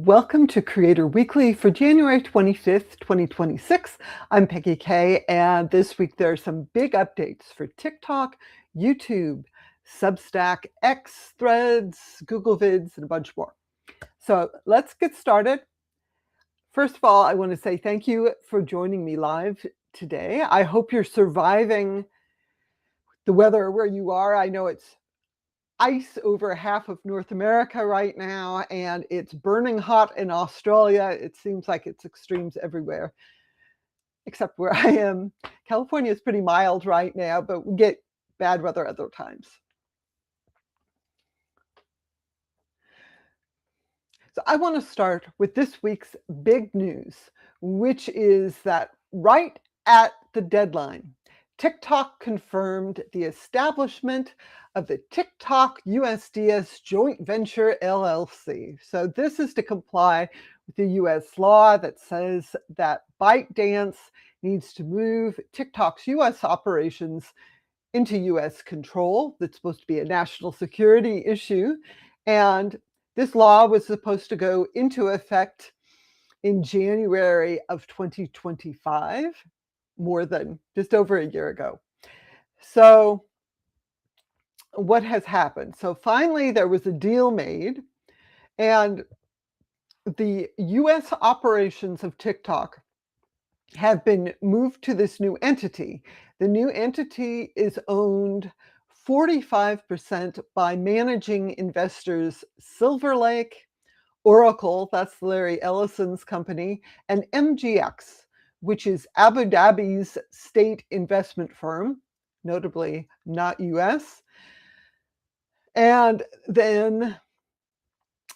Welcome to Creator Weekly for January 25th, 2026. I'm Peggy Kay, and this week there are some big updates for TikTok, YouTube, Substack, X, Threads, Google Vids, and a bunch more. So let's get started. First of all, I want to say thank you for joining me live today. I hope you're surviving the weather where you are. I know it's ice over half of North America right now, and it's burning hot in Australia. It seems like it's extremes everywhere, except where I am. California is pretty mild right now, but we get bad weather other times. So I want to start with this week's big news, which is that right at the deadline, TikTok confirmed the establishment of the TikTok USDS Joint Venture LLC. So this is to comply with the US law that says that ByteDance needs to move TikTok's US operations into US control. That's supposed to be a national security issue. And this law was supposed to go into effect in January of 2025, more than just over a year ago. So what has happened? So finally, there was a deal made, and the US operations of TikTok have been moved to this new entity. The new entity is owned 45% by managing investors Silver Lake, Oracle, that's Larry Ellison's company, and MGX, which is Abu Dhabi's state investment firm, notably not US. And then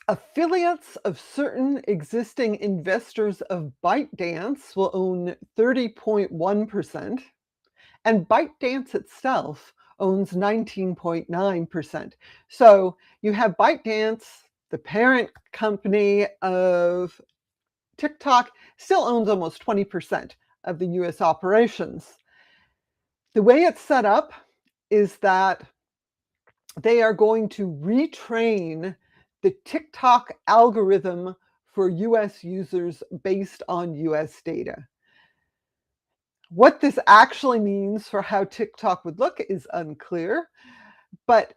affiliates of certain existing investors of ByteDance will own 30.1%, and ByteDance itself owns 19.9%. So you have ByteDance, the parent company of TikTok, still owns almost 20% of the US operations. The way it's set up is that they are going to retrain the TikTok algorithm for US users based on US data. What this actually means for how TikTok would look is unclear, but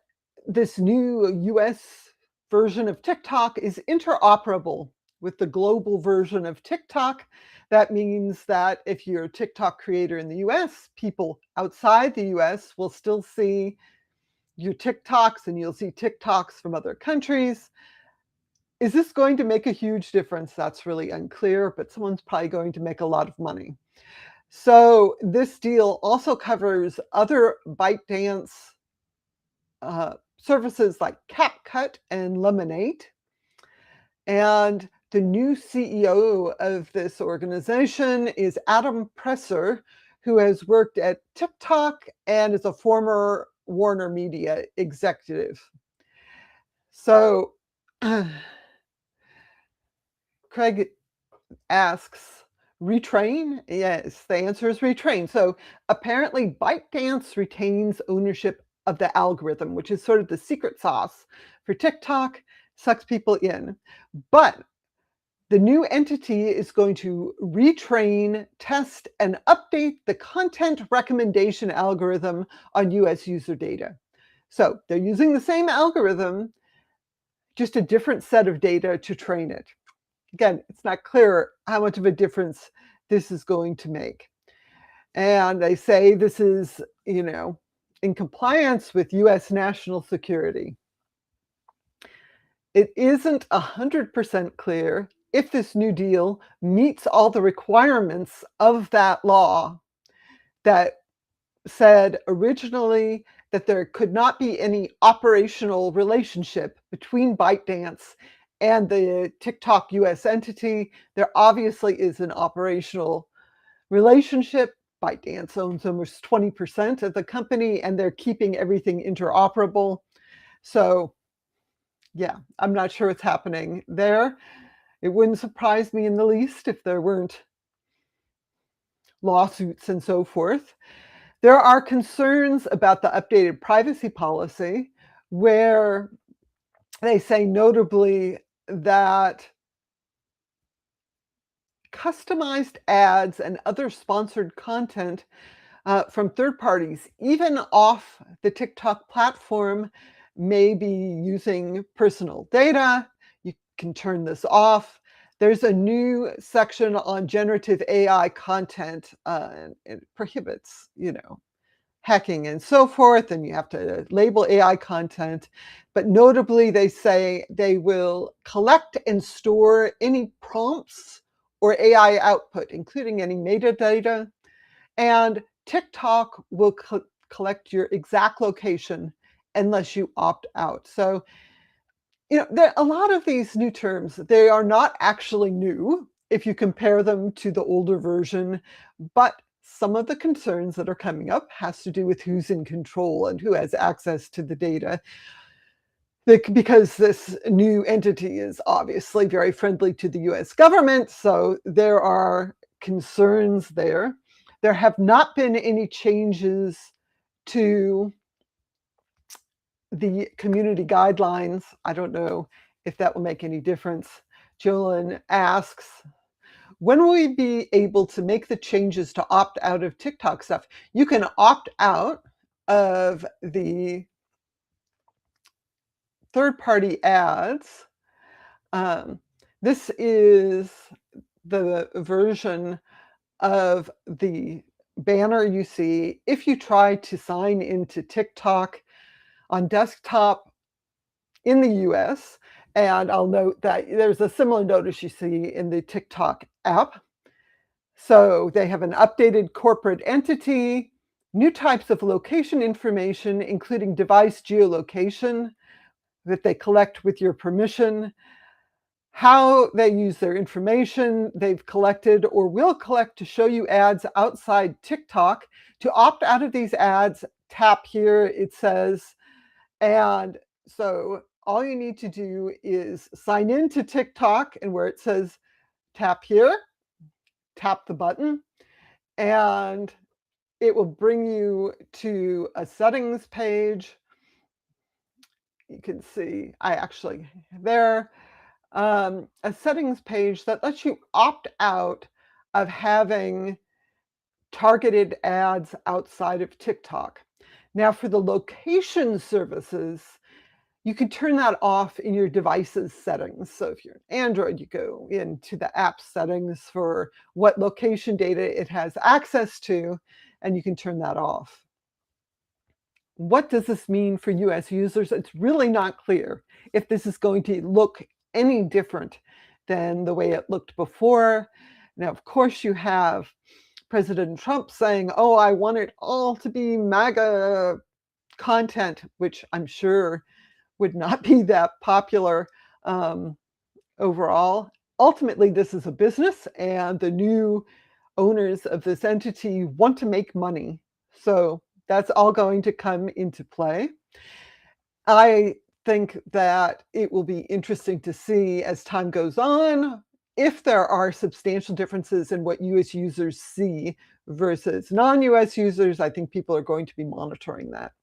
this new US version of TikTok is interoperable with the global version of TikTok. That means that if you're a TikTok creator in the US, people outside the US will still see your TikToks, and you'll see TikToks from other countries. Is this going to make a huge difference? That's really unclear, but someone's probably going to make a lot of money. So this deal also covers other ByteDance services like CapCut and Lemonade. And the new CEO of this organization is Adam Presser, who has worked at TikTok and is a former Warner Media executive. So Craig asks, retrain? Yes, the answer is retrain. So apparently ByteDance retains ownership of the algorithm, which is sort of the secret sauce for TikTok, sucks people in. But the new entity is going to retrain, test, and update the content recommendation algorithm on US user data. So they're using the same algorithm, just a different set of data to train it. Again, it's not clear how much of a difference this is going to make. And they say this is, in compliance with US national security. It isn't 100% clear if this new deal meets all the requirements of that law that said originally that there could not be any operational relationship between ByteDance and the TikTok US entity. There obviously is an operational relationship. ByteDance owns almost 20% of the company, and they're keeping everything interoperable. So, yeah, I'm not sure what's happening there. It wouldn't surprise me in the least if there weren't lawsuits and so forth. There are concerns about the updated privacy policy, where they say notably that customized ads and other sponsored content from third parties, even off the TikTok platform, may be using personal data. You can turn this off. There's a new section on generative AI content, and it prohibits, hacking and so forth, and you have to label AI content. But notably, they say they will collect and store any prompts or AI output, including any metadata, and TikTok will collect your exact location unless you opt out. So, a lot of these new terms, they are not actually new if you compare them to the older version, but some of the concerns that are coming up has to do with who's in control and who has access to the data. Because this new entity is obviously very friendly to the US government, so there are concerns there. There have not been any changes to the community guidelines. I don't know if that will make any difference. Jolyn asks, when will we be able to make the changes to opt out of TikTok stuff? You can opt out of the third-party ads. This is the version of the banner you see if you try to sign into TikTok on desktop in the US. And I'll note that there's a similar notice you see in the TikTok app. So they have an updated corporate entity, new types of location information, including device geolocation that they collect with your permission, how they use their information they've collected or will collect to show you ads outside TikTok. To opt out of these ads, tap here, it says. And so all you need to do is sign in to TikTok, and where it says tap here, tap the button, and it will bring you to a settings page. You can see there, a settings page that lets you opt out of having targeted ads outside of TikTok. Now, for the location services, you can turn that off in your device's settings. So if you're an Android, you go into the app settings for what location data it has access to, and you can turn that off. What does this mean for US users? It's really not clear if this is going to look any different than the way it looked before. Now, of course, you have President Trump saying, oh, I want it all to be MAGA content, which I'm sure would not be that popular overall. Ultimately, this is a business, and the new owners of this entity want to make money. So that's all going to come into play. I think that it will be interesting to see as time goes on if there are substantial differences in what US users see versus non-US users. I think people are going to be monitoring that.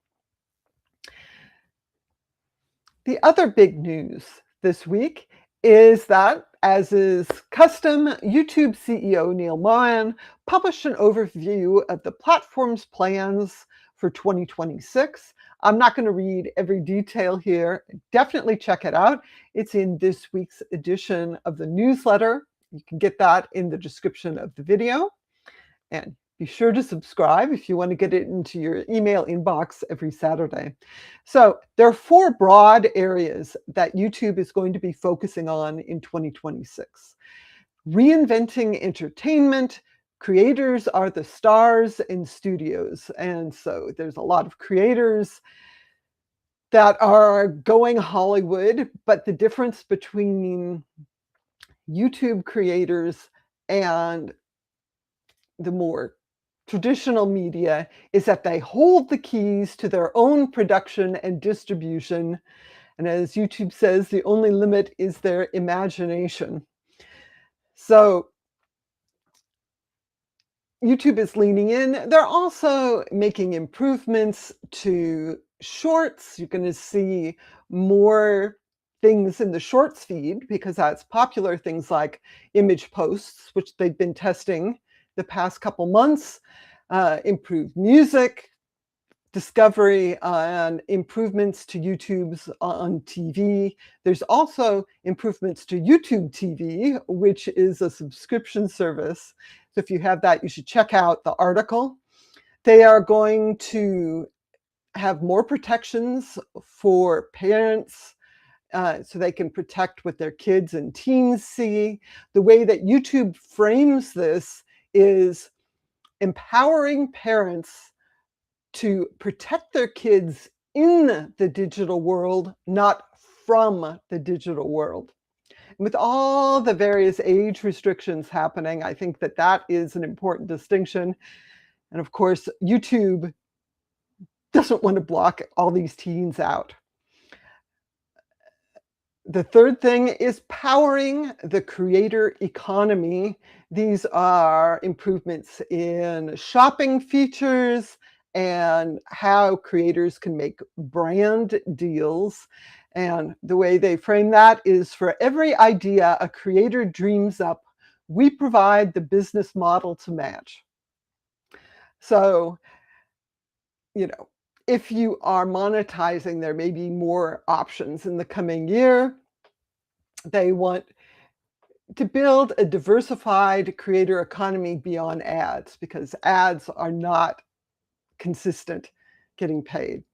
The other big news this week is that, as is custom, YouTube CEO Neil Mohan published an overview of the platform's plans for 2026. I'm not going to read every detail here. Definitely check it out. It's in this week's edition of the newsletter. You can get that in the description of the video. And be sure to subscribe if you want to get it into your email inbox every Saturday. So there are 4 broad areas that YouTube is going to be focusing on in 2026. Reinventing entertainment. Creators are the stars in studios. And so there's a lot of creators that are going Hollywood, but the difference between YouTube creators and the more traditional media is that they hold the keys to their own production and distribution. And as YouTube says, the only limit is their imagination. So YouTube is leaning in. They're also making improvements to shorts. You're going to see more things in the shorts feed because that's popular, things like image posts, which they've been testing the past couple months, improved music discovery, and improvements to YouTube's on TV. There's also improvements to YouTube TV, which is a subscription service. So if you have that, you should check out the article. They are going to have more protections for parents so they can protect what their kids and teens see. The way that YouTube frames this is empowering parents to protect their kids in the digital world, not from the digital world. With all the various age restrictions happening, I think that that is an important distinction. And of course, YouTube doesn't want to block all these teens out. The third thing is powering the creator economy. These are improvements in shopping features and how creators can make brand deals. And the way they frame that is, for every idea a creator dreams up, we provide the business model to match. So, if you are monetizing, there may be more options in the coming year. They want to build a diversified creator economy beyond ads, because ads are not consistent getting paid.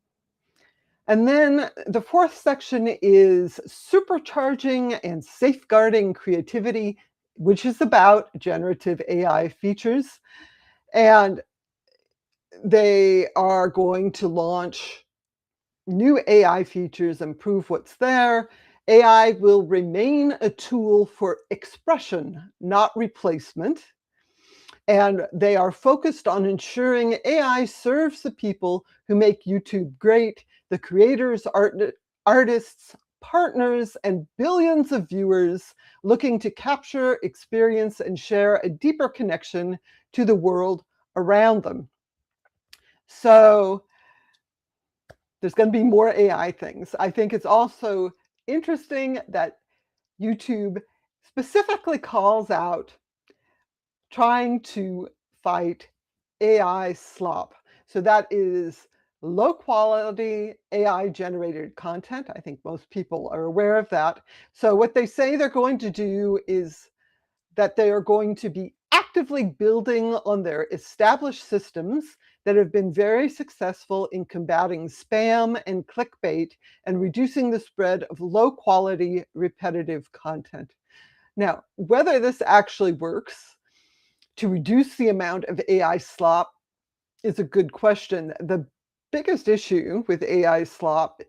And then the fourth section is supercharging and safeguarding creativity, which is about generative AI features. And they are going to launch new AI features, improve what's there. AI will remain a tool for expression, not replacement. And they are focused on ensuring AI serves the people who make YouTube great, the creators, artists, partners, and billions of viewers looking to capture, experience, and share a deeper connection to the world around them. So there's going to be more AI things. I think it's also interesting that YouTube specifically calls out trying to fight AI slop. So that is low quality AI generated content. I think most people are aware of that. So what they say they're going to do is that they are going to be actively building on their established systems that have been very successful in combating spam and clickbait and reducing the spread of low quality repetitive content. Now, whether this actually works to reduce the amount of AI slop is a good question. The biggest issue with AI slop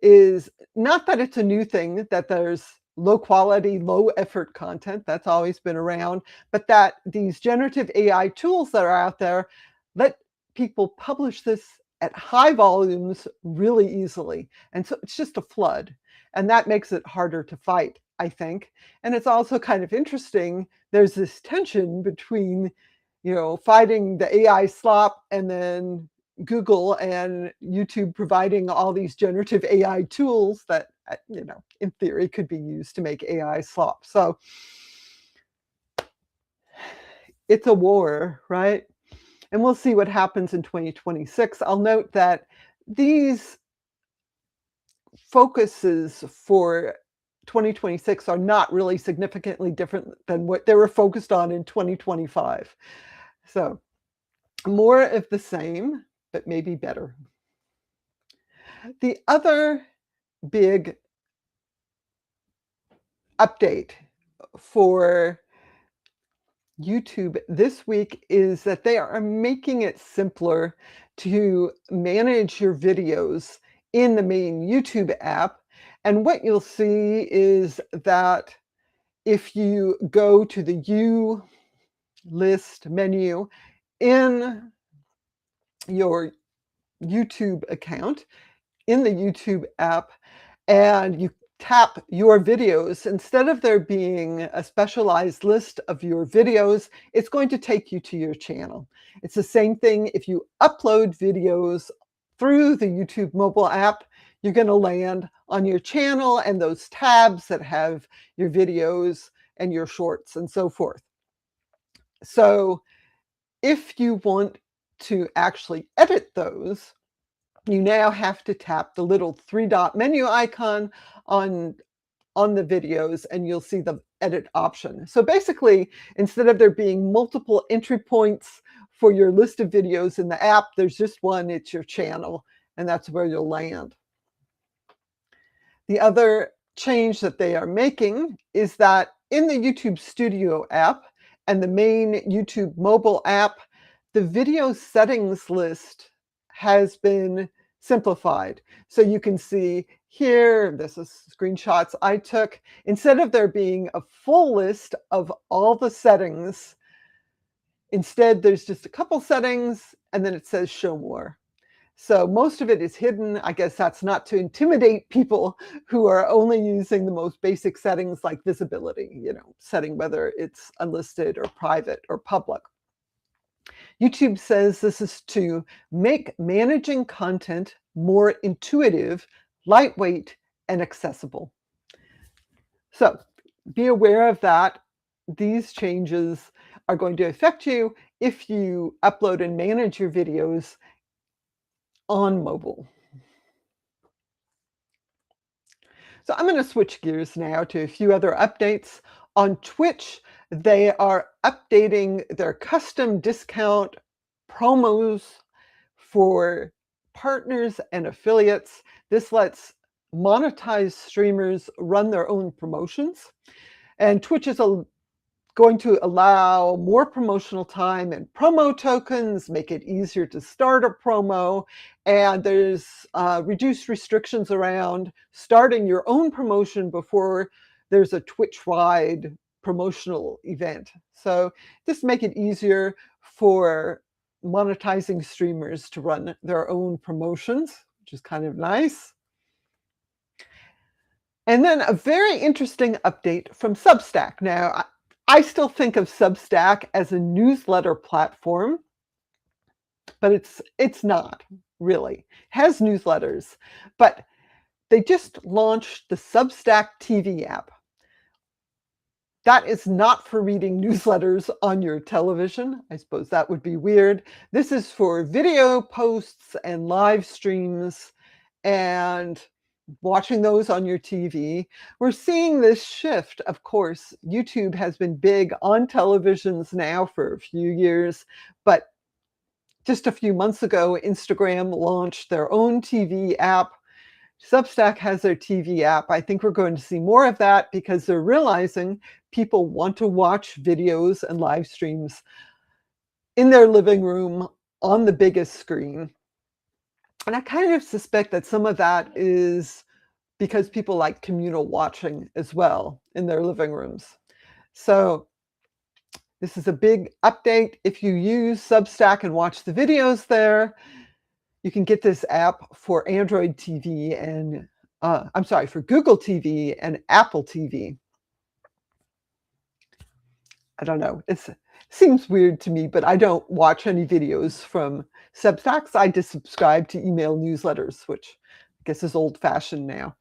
is not that it's a new thing, that there's low quality, low effort content, that's always been around, but that these generative AI tools that are out there let people publish this at high volumes really easily. And so it's just a flood. And that makes it harder to fight, I think. And it's also kind of interesting. There's this tension between, fighting the AI slop and then Google and YouTube providing all these generative AI tools that, in theory could be used to make AI slop. So it's a war, right? And we'll see what happens in 2026. I'll note that these focuses for 2026 are not really significantly different than what they were focused on in 2025. So more of the same, but maybe better. The other big update for YouTube this week is that they are making it simpler to manage your videos in the main YouTube app. And what you'll see is that if you go to the U list menu in your YouTube account, in the YouTube app, and you tap your videos, instead of there being a specialized list of your videos, it's going to take you to your channel. It's the same thing if you upload videos through the YouTube mobile app. you're going to land on your channel and those tabs that have your videos and your shorts and so forth. So if you want to actually edit those, you now have to tap the little three-dot menu icon on the videos, and you'll see the edit option. So basically, instead of there being multiple entry points for your list of videos in the app, there's just one, it's your channel, and that's where you'll land. The other change that they are making is that in the YouTube Studio app and the main YouTube mobile app, the video settings list has been simplified. So you can see here, this is screenshots I took. Instead of there being a full list of all the settings, instead there's just a couple settings and then it says show more. So most of it is hidden. I guess that's not to intimidate people who are only using the most basic settings like visibility, setting whether it's unlisted or private or public. YouTube says this is to make managing content more intuitive, lightweight, and accessible. So be aware of that. These changes are going to affect you if you upload and manage your videos on mobile. So I'm going to switch gears now to a few other updates. On Twitch, they are updating their custom discount promos for partners and affiliates. This lets monetized streamers run their own promotions. And Twitch is going to allow more promotional time and promo tokens, make it easier to start a promo, and there's reduced restrictions around starting your own promotion before there's a Twitch-wide promotional event. So this make it easier for monetizing streamers to run their own promotions, which is kind of nice. And then a very interesting update from Substack. Now, I still think of Substack as a newsletter platform, but it's not really. It has newsletters, but they just launched the Substack TV app. That is not for reading newsletters on your television. I suppose that would be weird. This is for video posts and live streams and watching those on your TV. We're seeing this shift. Of course, YouTube has been big on televisions now for a few years, but just a few months ago, Instagram launched their own TV app. Substack has their TV app. I think we're going to see more of that because they're realizing people want to watch videos and live streams in their living room on the biggest screen. And I kind of suspect that some of that is because people like communal watching as well in their living rooms. So this is a big update. If you use Substack and watch the videos there, you can get this app for Android TV and, for Google TV and Apple TV. I don't know. It seems weird to me, but I don't watch any videos from Substacks. I just subscribe to email newsletters, which I guess is old-fashioned now.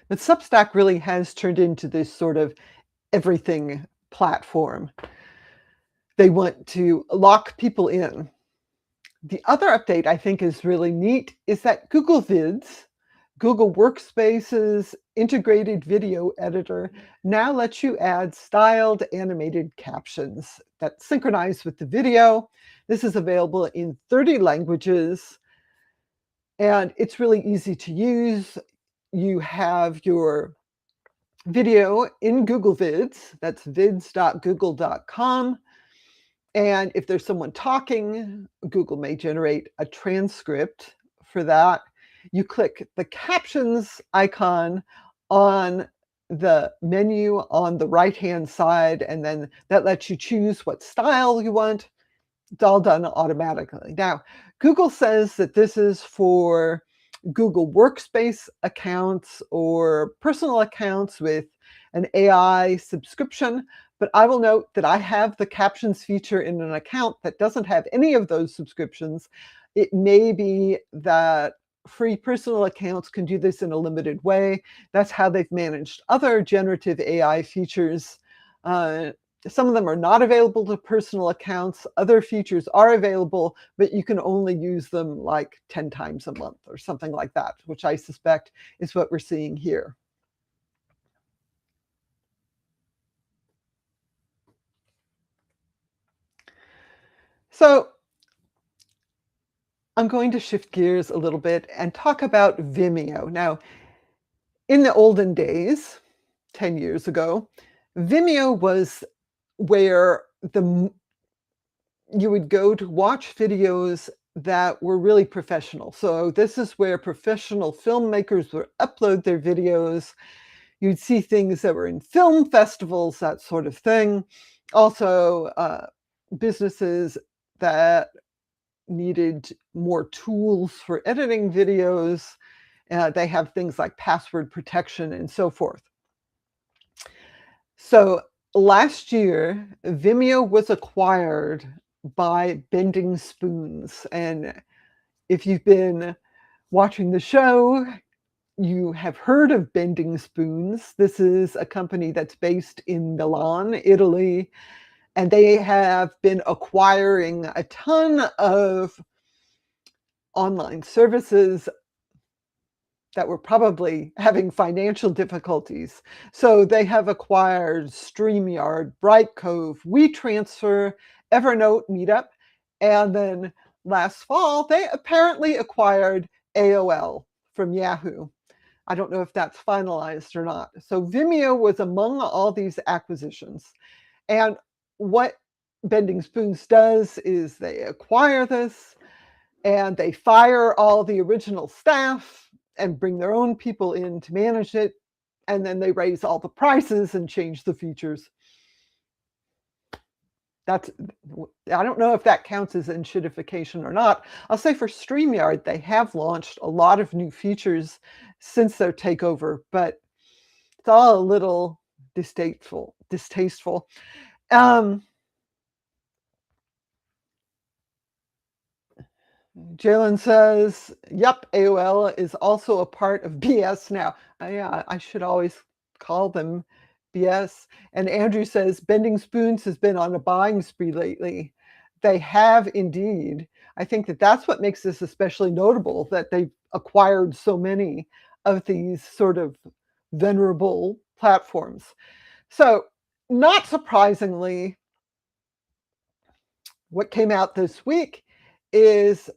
But Substack really has turned into this sort of everything platform. They want to lock people in. The other update I think is really neat is that Google Vids, Google Workspace's integrated video editor, now lets you add styled animated captions that synchronize with the video. This is available in 30 languages, and it's really easy to use. You have your video in Google Vids, that's vids.google.com. And if there's someone talking, Google may generate a transcript for that. You click the captions icon on the menu on the right-hand side, and then that lets you choose what style you want. It's all done automatically. Now, Google says that this is for Google Workspace accounts or personal accounts with an AI subscription, but I will note that I have the captions feature in an account that doesn't have any of those subscriptions. it may be that free personal accounts can do this in a limited way. That's how they've managed other generative AI features. Uh, some of them are not available to personal accounts. Other features are available, but you can only use them like 10 times a month or something like that, which I suspect is what we're seeing here. So I'm going to shift gears a little bit and talk about Vimeo. Now, in the olden days, 10 years ago, Vimeo was where you would go to watch videos that were really professional. So this is where professional filmmakers would upload their videos. You'd see things that were in film festivals, that sort of thing. Also, businesses that needed more tools for editing videos. They have things like password protection and so forth. So last year, Vimeo was acquired by Bending Spoons. And if you've been watching the show, you have heard of Bending Spoons. This is a company that's based in Milan, Italy, and they have been acquiring a ton of online services that were probably having financial difficulties. So they have acquired StreamYard, Brightcove, WeTransfer, Evernote, Meetup, and then last fall, they apparently acquired AOL from Yahoo. I don't know if that's finalized or not. So Vimeo was among all these acquisitions. And what Bending Spoons does is they acquire this and they fire all the original staff and bring their own people in to manage it. And then they raise all the prices and change the features. I don't know if that counts as enshittification or not. I'll say for StreamYard, they have launched a lot of new features since their takeover, but it's all a little distasteful. Jalen says, yep, AOL is also a part of BS now. Yeah, I should always call them BS. And Andrew says, Bending Spoons has been on a buying spree lately. They have indeed. I think that that's what makes this especially notable, that they've acquired so many of these sort of venerable platforms. So, not surprisingly, what came out this week is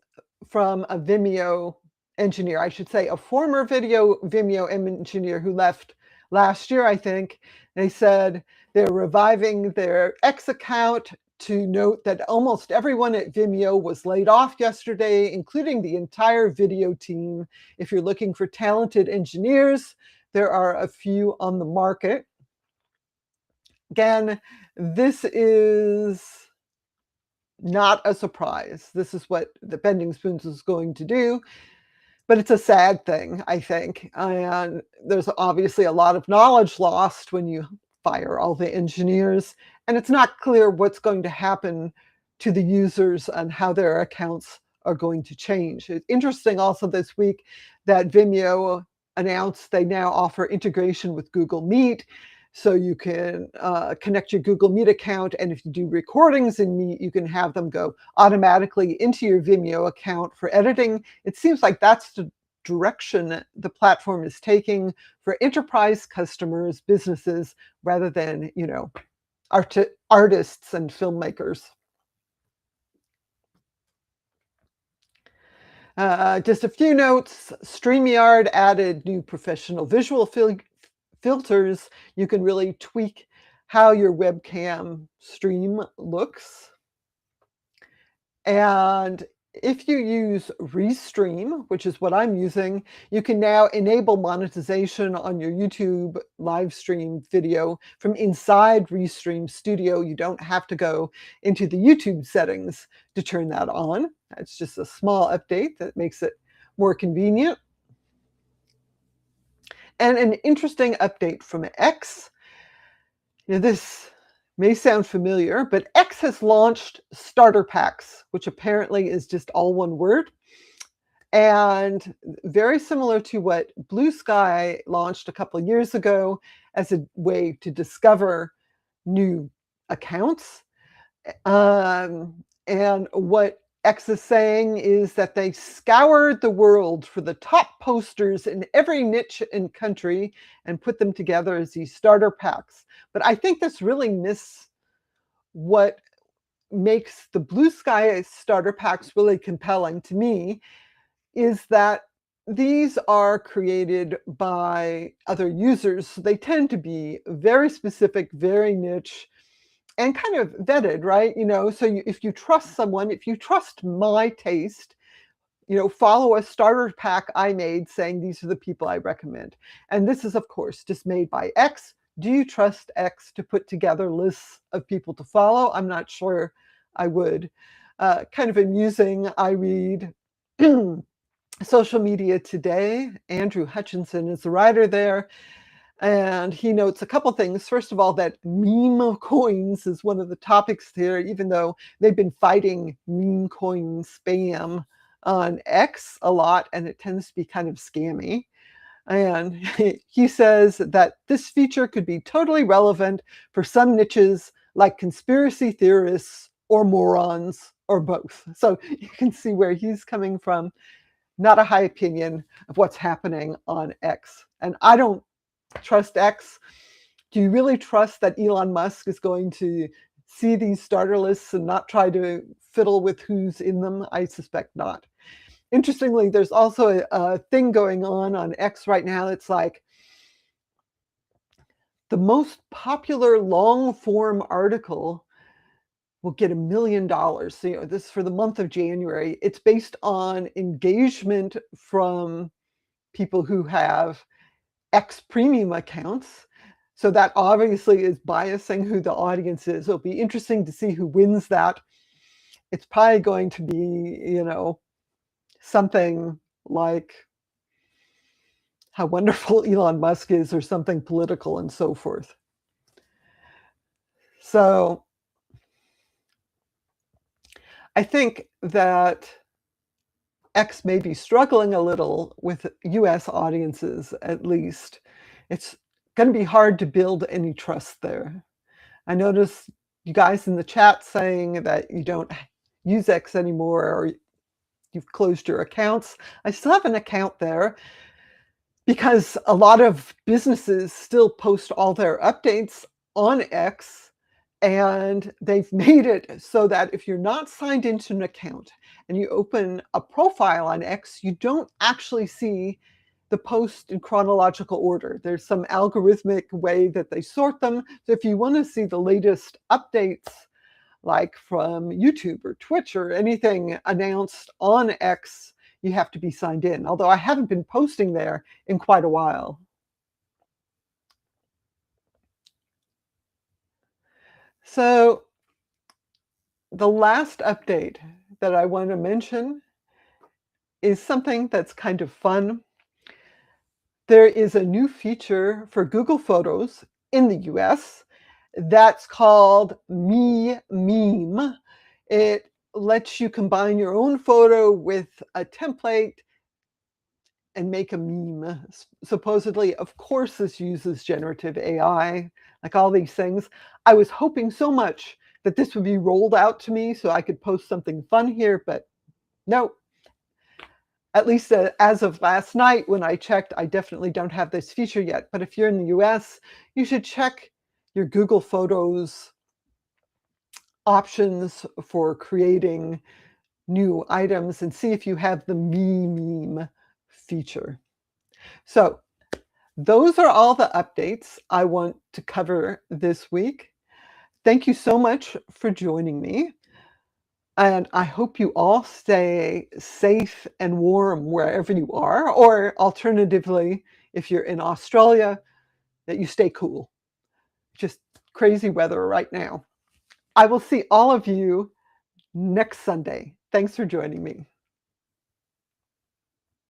from a Vimeo engineer, I should say, a former Vimeo engineer who left last year, I think. They said they're reviving their X account to note that almost everyone at Vimeo was laid off yesterday, including the entire video team. If you're looking for talented engineers, there are a few on the market. Again, this is not a surprise. This is what the Bending Spoons is going to do. But it's a sad thing, I think. And there's obviously a lot of knowledge lost when you fire all the engineers. And it's not clear what's going to happen to the users and how their accounts are going to change. It's interesting also this week that Vimeo announced they now offer integration with Google Meet. So you can connect your Google Meet account, and if you do recordings in Meet, you can have them go automatically into your Vimeo account for editing. It seems like that's the direction the platform is taking for enterprise customers, businesses, rather than, artists and filmmakers. Just a few notes. StreamYard added new professional visual filters. You can really tweak how your webcam stream looks. And if you use Restream, which is what I'm using, you can now enable monetization on your YouTube live stream video from inside Restream Studio. You don't have to go into the YouTube settings to turn that on. That's just a small update that makes it more convenient. And an interesting update from X. This may sound familiar, but X has launched Starterpacks, which apparently is just all one word. And very similar to what Blue Sky launched a couple of years ago as a way to discover new accounts. And what X is saying is that they scoured the world for the top posters in every niche and country and put them together as these starter packs. But I think this really misses what makes the Blue Sky starter packs really compelling to me, is that these are created by other users. They tend to be very specific, very niche, and kind of vetted, right? So if you trust someone, if you trust my taste, follow a starter pack I made saying these are the people I recommend. And this is, of course, just made by X. Do you trust X to put together lists of people to follow? I'm not sure I would. Kind of amusing, I read Social Media Today. Andrew Hutchinson is the writer there. And he notes a couple things. First of all, that meme coins is one of the topics here, even though they've been fighting meme coin spam on X a lot, and it tends to be kind of scammy. And he says that this feature could be totally relevant for some niches like conspiracy theorists or morons or both. So you can see where he's coming from. Not a high opinion of what's happening on X. And I don't trust X. Do you really trust that Elon Musk is going to see these starter lists and not try to fiddle with who's in them? I suspect not. Interestingly, there's also a thing going on X right now. It's like the most popular long form article will get $1 million. So, this is for the month of January. It's based on engagement from people who have X premium accounts. So that obviously is biasing who the audience is. It'll be interesting to see who wins that. It's probably going to be, something like how wonderful Elon Musk is, or something political and so forth. So I think that X may be struggling a little with US audiences, at least. It's going to be hard to build any trust there. I noticed you guys in the chat saying that you don't use X anymore, or you've closed your accounts. I still have an account there because a lot of businesses still post all their updates on X, and they've made it so that if you're not signed into an account and you open a profile on X, you don't actually see the post in chronological order. There's some algorithmic way that they sort them. So if you want to see the latest updates, like from YouTube or Twitch or anything announced on X, you have to be signed in. Although I haven't been posting there in quite a while. So the last update that I want to mention is something that's kind of fun. There is a new feature for Google Photos in the US that's called Me Meme. It lets you combine your own photo with a template and make a meme. Supposedly, of course, this uses generative AI, like all these things. I was hoping so much that this would be rolled out to me so I could post something fun here, but no. At least as of last night when I checked, I definitely don't have this feature yet. But if you're in the US, you should check your Google Photos options for creating new items and see if you have the Me Meme feature. So those are all the updates I want to cover this week. Thank you so much for joining me. And I hope you all stay safe and warm wherever you are, or alternatively, if you're in Australia, that you stay cool. Just crazy weather right now. I will see all of you next Sunday. Thanks for joining me.